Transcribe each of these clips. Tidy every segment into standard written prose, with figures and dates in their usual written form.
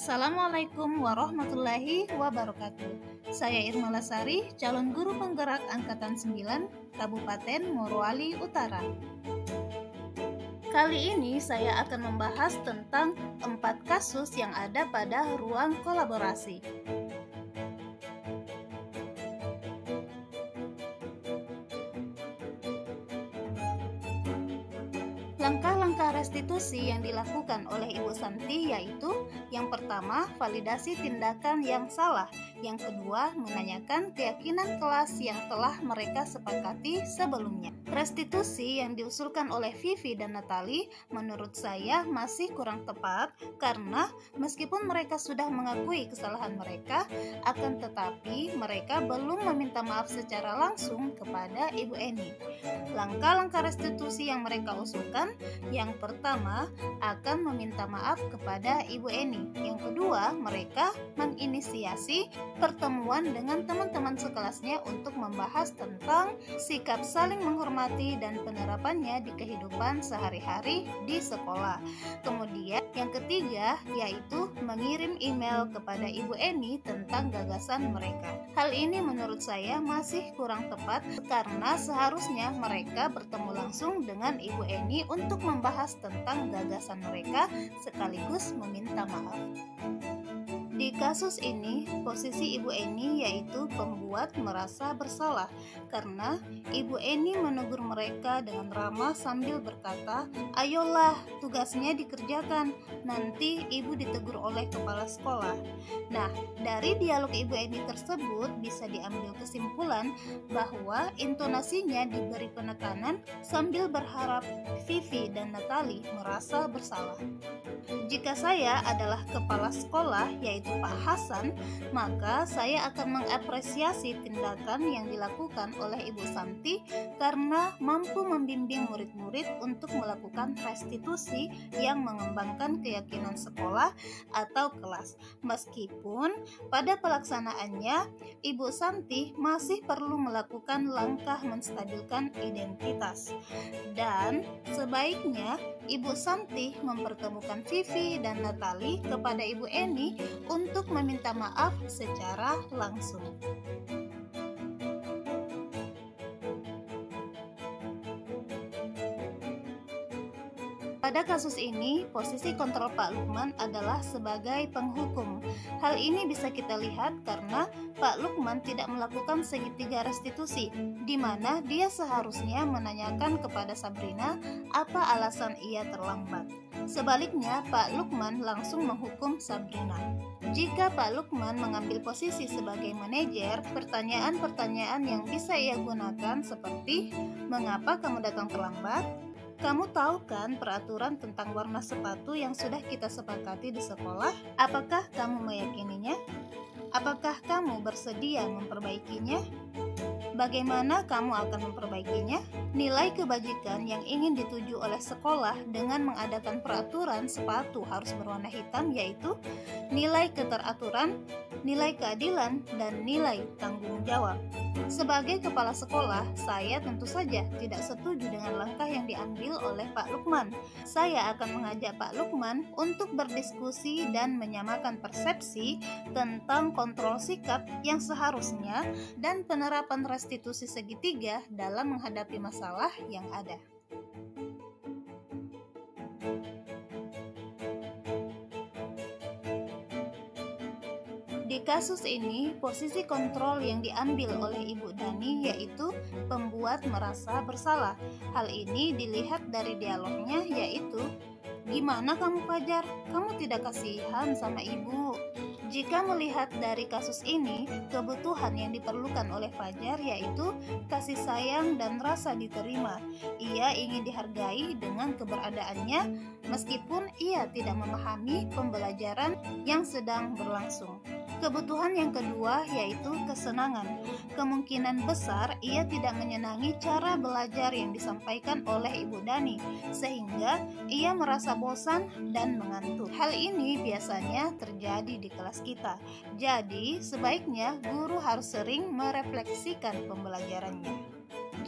Assalamualaikum warahmatullahi wabarakatuh. Saya Irma Lasari, calon guru penggerak Angkatan 9, Kabupaten Morowali Utara. Kali ini saya akan membahas tentang 4 kasus yang ada pada ruang kolaborasi. Langkah-langkah restitusi yang dilakukan oleh Ibu Santi yaitu yang pertama, validasi tindakan yang salah. Yang kedua, menanyakan keyakinan kelas yang telah mereka sepakati sebelumnya. Restitusi yang diusulkan oleh Vivi dan Natali menurut saya masih kurang tepat karena meskipun mereka sudah mengakui kesalahan mereka, akan tetapi mereka belum meminta maaf secara langsung kepada Ibu Eni. Langkah-langkah restitusi yang mereka usulkan, yang pertama akan meminta maaf kepada Ibu Eni. Yang kedua, mereka menginisiasi pertemuan dengan teman-teman sekelasnya untuk membahas tentang sikap saling menghormati dan penerapannya di kehidupan sehari-hari di sekolah. Kemudian yang ketiga yaitu mengirim email kepada Ibu Eni tentang gagasan mereka. Hal ini menurut saya masih kurang tepat karena seharusnya mereka bertemu langsung dengan Ibu Eni untuk membahas tentang gagasan mereka sekaligus meminta maaf. Di kasus ini, posisi Ibu Eni yaitu pembuat merasa bersalah karena Ibu Eni menegur mereka dengan ramah sambil berkata, "Ayolah, tugasnya dikerjakan, nanti Ibu ditegur oleh kepala sekolah." Nah, dari dialog Ibu Eni tersebut bisa diambil kesimpulan bahwa intonasinya diberi penekanan sambil berharap Vivi dan Natali merasa bersalah. Jika saya adalah kepala sekolah, yaitu Pak Hasan, maka saya akan mengapresiasi tindakan yang dilakukan oleh Ibu Santi karena mampu membimbing murid-murid untuk melakukan restitusi yang mengembangkan keyakinan sekolah atau kelas. Meskipun pada pelaksanaannya, Ibu Santi masih perlu melakukan langkah menstabilkan identitas. Dan sebaiknya Ibu Santi mempertemukan Vivi dan Natali kepada Ibu Eni untuk meminta maaf secara langsung. Pada kasus ini, posisi kontrol Pak Lukman adalah sebagai penghukum. Hal ini bisa kita lihat karena Pak Lukman tidak melakukan segitiga restitusi, di mana dia seharusnya menanyakan kepada Sabrina apa alasan ia terlambat. Sebaliknya, Pak Lukman langsung menghukum Sabrina. Jika Pak Lukman mengambil posisi sebagai manajer, pertanyaan-pertanyaan yang bisa ia gunakan seperti, "Mengapa kamu datang terlambat? Kamu tahu kan peraturan tentang warna sepatu yang sudah kita sepakati di sekolah? Apakah kamu meyakininya? Apakah kamu bersedia memperbaikinya? Bagaimana kamu akan memperbaikinya?" Nilai kebajikan yang ingin dituju oleh sekolah dengan mengadakan peraturan sepatu harus berwarna hitam yaitu nilai keteraturan, nilai keadilan, dan nilai tanggung jawab. Sebagai kepala sekolah, saya tentu saja tidak setuju dengan langkah yang diambil oleh Pak Lukman. Saya akan mengajak Pak Lukman untuk berdiskusi dan menyamakan persepsi tentang kontrol sikap yang seharusnya dan penerapan restitusi segitiga dalam menghadapi masalah yang ada. Di kasus ini, posisi kontrol yang diambil oleh Ibu Dani yaitu pembuat merasa bersalah. Hal ini dilihat dari dialognya yaitu, "Gimana kamu Fajar? Kamu tidak kasihan sama ibu?" Jika melihat dari kasus ini, kebutuhan yang diperlukan oleh Fajar yaitu kasih sayang dan rasa diterima. Ia ingin dihargai dengan keberadaannya meskipun ia tidak memahami pembelajaran yang sedang berlangsung. Kebutuhan yang kedua yaitu kesenangan. Kemungkinan besar ia tidak menyenangi cara belajar yang disampaikan oleh Ibu Dani, sehingga ia merasa bosan dan mengantuk. Hal ini biasanya terjadi di kelas kita. Jadi, sebaiknya guru harus sering merefleksikan pembelajarannya.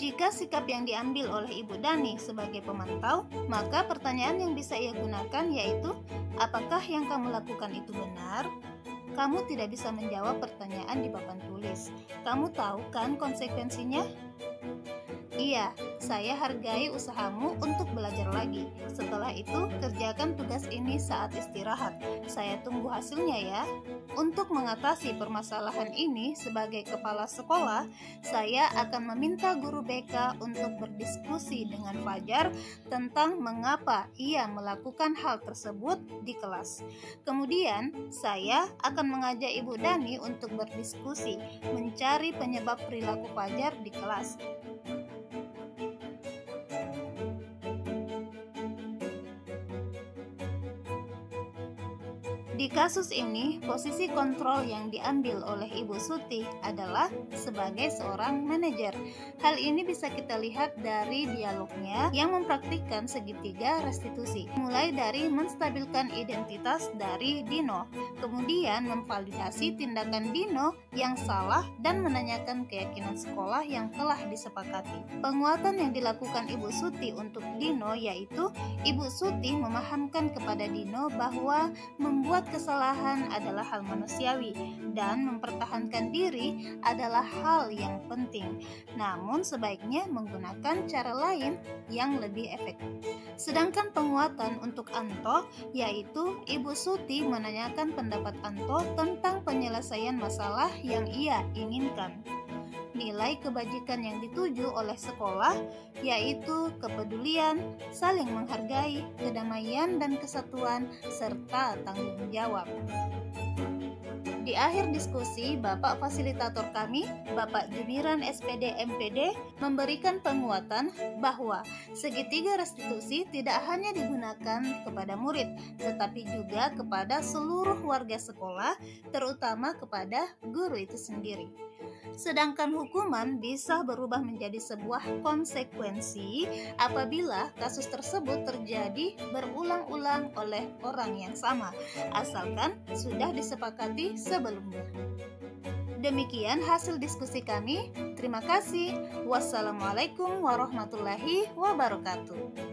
Jika sikap yang diambil oleh Ibu Dani sebagai pemantau, maka pertanyaan yang bisa ia gunakan yaitu, apakah yang kamu lakukan itu benar? Kamu tidak bisa menjawab pertanyaan di papan tulis. Kamu tahu kan konsekuensinya? Iya, saya hargai usahamu untuk belajar lagi. Setelah itu, kerjakan tugas ini saat istirahat. Saya tunggu hasilnya ya. Untuk mengatasi permasalahan ini sebagai kepala sekolah, saya akan meminta guru BK untuk berdiskusi dengan Fajar tentang mengapa ia melakukan hal tersebut di kelas. Kemudian, saya akan mengajak Ibu Dani untuk berdiskusi, mencari penyebab perilaku Fajar di kelas. Di kasus ini, posisi kontrol yang diambil oleh Ibu Suti adalah sebagai seorang manajer. Hal ini bisa kita lihat dari dialognya yang mempraktikkan segitiga restitusi. Mulai dari menstabilkan identitas dari Dino, kemudian memvalidasi tindakan Dino yang salah dan menanyakan keyakinan sekolah yang telah disepakati. Penguatan yang dilakukan Ibu Suti untuk Dino yaitu Ibu Suti memahamkan kepada Dino bahwa membuat kesalahan adalah hal manusiawi dan mempertahankan diri adalah hal yang penting. Namun sebaiknya menggunakan cara lain yang lebih efektif. Sedangkan penguatan untuk Anto yaitu Ibu Suti menanyakan pendapat Anto tentang penyelesaian masalah yang ia inginkan. Nilai kebajikan yang dituju oleh sekolah yaitu kepedulian, saling menghargai, kedamaian dan kesatuan, serta tanggung jawab. Di akhir diskusi, Bapak Fasilitator kami, Bapak Jumiran SPD MPD, memberikan penguatan bahwa segitiga restitusi tidak hanya digunakan kepada murid, tetapi juga kepada seluruh warga sekolah, terutama kepada guru itu sendiri. Sedangkan hukuman bisa berubah menjadi sebuah konsekuensi apabila kasus tersebut terjadi berulang-ulang oleh orang yang sama, asalkan sudah disepakati sebelumnya. Demikian hasil diskusi kami. Terima kasih. Wassalamualaikum warahmatullahi wabarakatuh.